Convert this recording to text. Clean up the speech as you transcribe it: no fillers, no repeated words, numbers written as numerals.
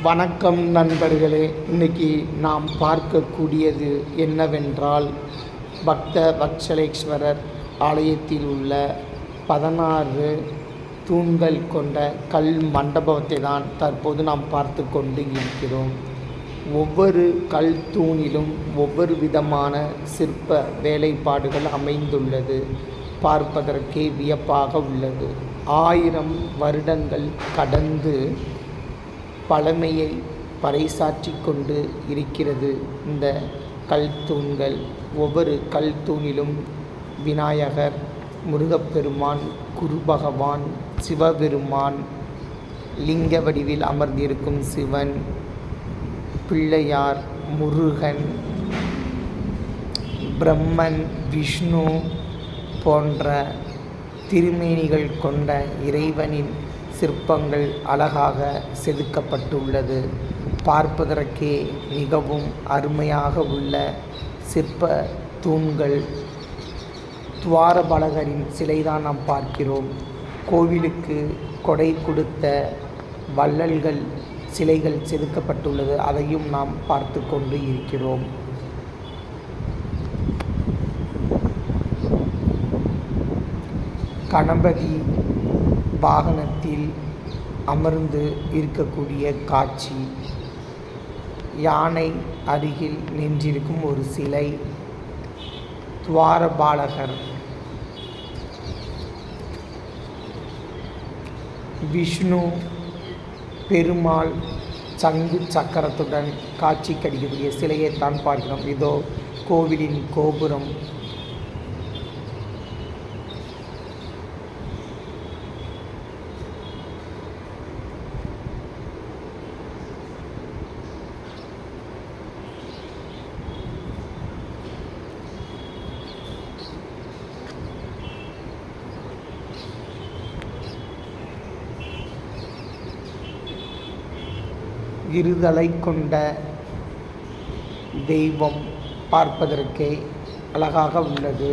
வணக்கம் நண்பர்களே. இன்னைக்கு நாம் பார்க்கக்கூடியது என்னவென்றால், பக்த வத்சலேஸ்வரர் ஆலயத்தில் உள்ள 16 தூண்கள் கொண்ட கல் மண்டபத்தை தான் தற்போது நாம் பார்த்து கொண்டு இருக்கிறோம். ஒவ்வொரு கல் தூணிலும் ஒவ்வொரு விதமான சிற்ப வேலைப்பாடுகள் அமைந்துள்ளது. பார்ப்பதற்கே வியப்பாக உள்ளது. 1000 வருடங்கள் கடந்து பழமையை பறைசாற்றி கொண்டு இருக்கிறது இந்த கல் தூண்கள். ஒவ்வொரு கல் தூணிலும் விநாயகர், முருகப்பெருமான், குரு பகவான், சிவபெருமான், லிங்க வடிவில் அமர்ந்திருக்கும் சிவன், பிள்ளையார், முருகன், பிரம்மன், விஷ்ணு போன்ற திருமேனிகள் கொண்ட இறைவனின் சிற்பங்கள் அழகாக செதுக்கப்பட்டுள்ளது. பார்ப்பதற்கே மிகவும் அருமையாக உள்ள சிற்ப தூண்கள். துவாரபாலகரின் சிலைதான் நாம் பார்க்கிறோம். கோவிலுக்கு கொடை கொடுத்த வள்ளல்கள் சிலைகள் செதுக்கப்பட்டுள்ளது. அதையும் நாம் பார்த்து கொண்டு இருக்கிறோம். கணபதி வாகனத்தில் அமர்ந்து இருக்கக்கூடிய காட்சி. யானை அருகில் நின்றிருக்கும் ஒரு சிலை. துவாரபாலகர், விஷ்ணு பெருமாள் சங்கு சக்கரத்துடன் காட்சி கிடைக்கக்கூடிய சிலையைத்தான் பார்க்கிறோம். இதோ கோவிலின் கோபுரம். இருதலை கொண்ட தெய்வம் பார்ப்பதற்கே அழகாக உள்ளது.